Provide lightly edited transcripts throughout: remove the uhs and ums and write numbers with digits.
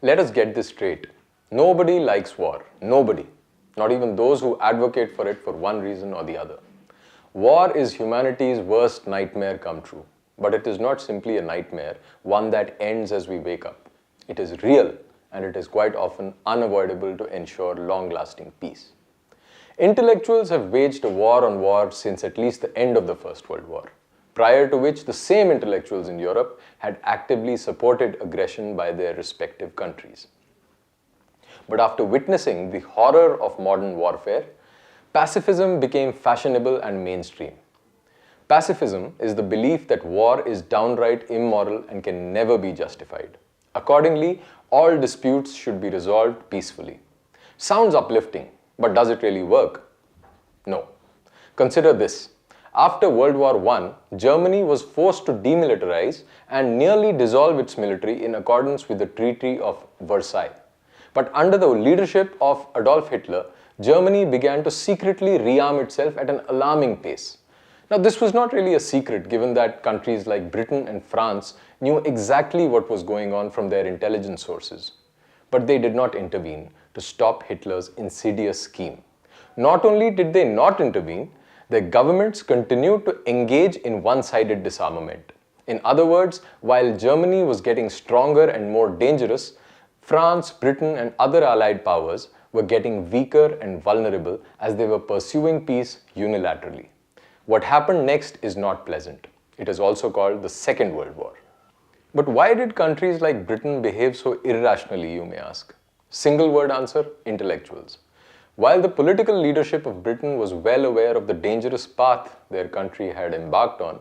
Let us get this straight. Nobody likes war. Nobody. Not even those who advocate for it for one reason or the other. War is humanity's worst nightmare come true. But it is not simply a nightmare, one that ends as we wake up. It is real, and it is quite often unavoidable to ensure long-lasting peace. Intellectuals have waged a war on war since at least the end of the First World War, prior to which the same intellectuals in Europe had actively supported aggression by their respective countries. But after witnessing the horror of modern warfare, pacifism became fashionable and mainstream. Pacifism is the belief that war is downright immoral and can never be justified. Accordingly, all disputes should be resolved peacefully. Sounds uplifting, but does it really work? No. Consider this. After World War I, Germany was forced to demilitarize and nearly dissolve its military in accordance with the Treaty of Versailles. But under the leadership of Adolf Hitler, Germany began to secretly rearm itself at an alarming pace. Now, this was not really a secret given that countries like Britain and France knew exactly what was going on from their intelligence sources. But they did not intervene to stop Hitler's insidious scheme. Not only did they not intervene, their governments continued to engage in one-sided disarmament. In other words, while Germany was getting stronger and more dangerous, France, Britain, and other allied powers were getting weaker and vulnerable as they were pursuing peace unilaterally. What happened next is not pleasant. It is also called the Second World War. But why did countries like Britain behave so irrationally, you may ask? Single word answer, intellectuals. While the political leadership of Britain was well aware of the dangerous path their country had embarked on,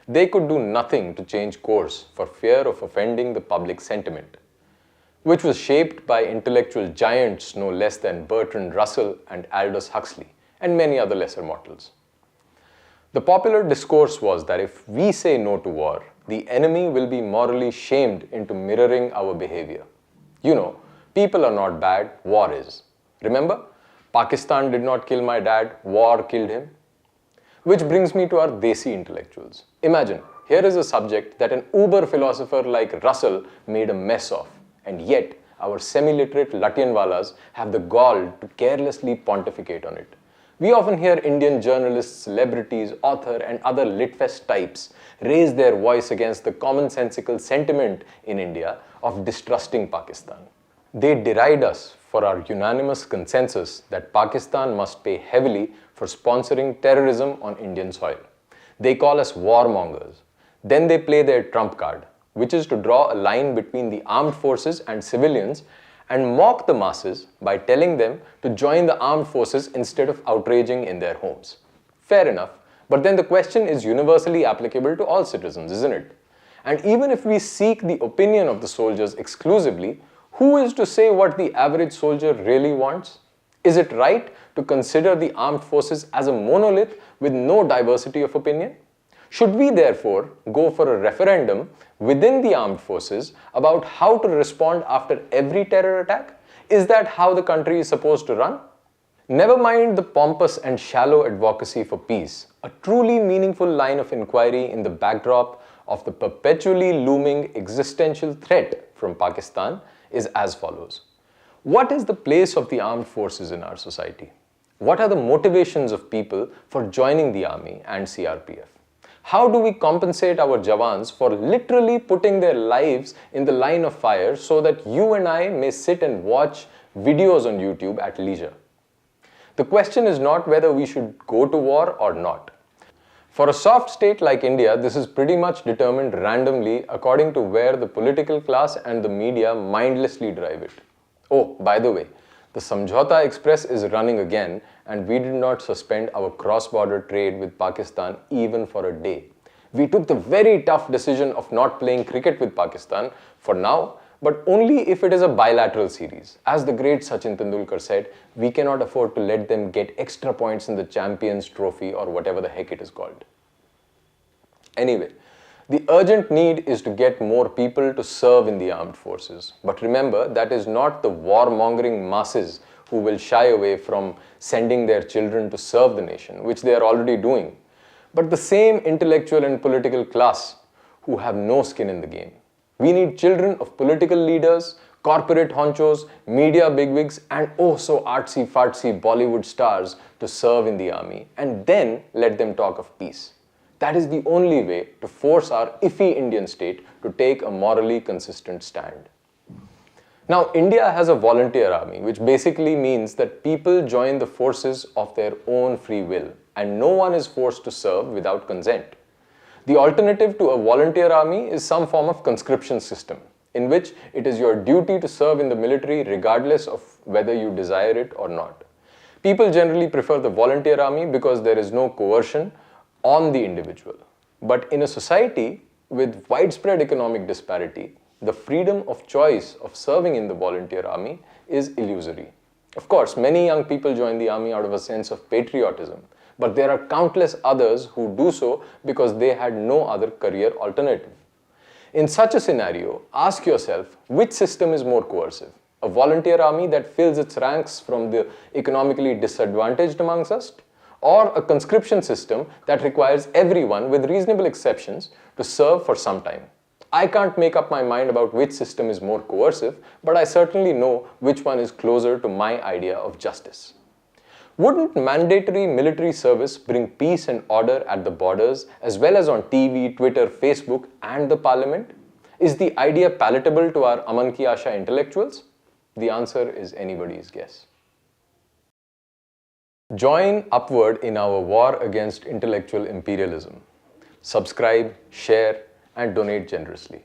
they could do nothing to change course for fear of offending the public sentiment, which was shaped by intellectual giants no less than Bertrand Russell and Aldous Huxley, and many other lesser mortals. The popular discourse was that if we say no to war, the enemy will be morally shamed into mirroring our behavior. You know, people are not bad, war is. Remember? Pakistan did not kill my dad, war killed him. Which brings me to our Desi intellectuals. Imagine, here is a subject that an uber philosopher like Russell made a mess of, and yet our semi-literate Latyanwalas have the gall to carelessly pontificate on it. We often hear Indian journalists, celebrities, authors, and other litfest types raise their voice against the commonsensical sentiment in India of distrusting Pakistan. They deride us for our unanimous consensus that Pakistan must pay heavily for sponsoring terrorism on Indian soil. They call us warmongers. Then they play their trump card, which is to draw a line between the armed forces and civilians and mock the masses by telling them to join the armed forces instead of outraging in their homes. Fair enough, but then the question is universally applicable to all citizens, isn't it? And even if we seek the opinion of the soldiers exclusively, who is to say what the average soldier really wants? Is it right to consider the armed forces as a monolith with no diversity of opinion? Should we therefore go for a referendum within the armed forces about how to respond after every terror attack? Is that how the country is supposed to run? Never mind the pompous and shallow advocacy for peace. A truly meaningful line of inquiry in the backdrop of the perpetually looming existential threat from Pakistan is as follows. What is the place of the armed forces in our society? What are the motivations of people for joining the army and CRPF? How do we compensate our Jawans for literally putting their lives in the line of fire so that you and I may sit and watch videos on YouTube at leisure? The question is not whether we should go to war or not. For a soft state like India, this is pretty much determined randomly according to where the political class and the media mindlessly drive it. Oh, by the way, the Samjhauta Express is running again, and we did not suspend our cross-border trade with Pakistan even for a day. We took the very tough decision of not playing cricket with Pakistan for now, but only if it is a bilateral series. As the great Sachin Tendulkar said, we cannot afford to let them get extra points in the Champions Trophy or whatever the heck it is called. Anyway, the urgent need is to get more people to serve in the armed forces. But remember, that is not the warmongering masses who will shy away from sending their children to serve the nation, which they are already doing, but the same intellectual and political class who have no skin in the game. We need children of political leaders, corporate honchos, media bigwigs, and oh so artsy-fartsy Bollywood stars to serve in the army, and then let them talk of peace. That is the only way to force our iffy Indian state to take a morally consistent stand. Now, India has a volunteer army, which basically means that people join the forces of their own free will, and no one is forced to serve without consent. The alternative to a volunteer army is some form of conscription system, in which it is your duty to serve in the military regardless of whether you desire it or not. People generally prefer the volunteer army because there is no coercion on the individual. But in a society with widespread economic disparity, the freedom of choice of serving in the volunteer army is illusory. Of course, many young people join the army out of a sense of patriotism, but there are countless others who do so because they had no other career alternative. In such a scenario, ask yourself which system is more coercive? A volunteer army that fills its ranks from the economically disadvantaged amongst us, or a conscription system that requires everyone, with reasonable exceptions, to serve for some time. I can't make up my mind about which system is more coercive, but I certainly know which one is closer to my idea of justice. Wouldn't mandatory military service bring peace and order at the borders as well as on TV, Twitter, Facebook, and the parliament? Is the idea palatable to our Aman Ki Asha intellectuals? The answer is anybody's guess. Join upward in our war against intellectual imperialism. Subscribe, share, and donate generously.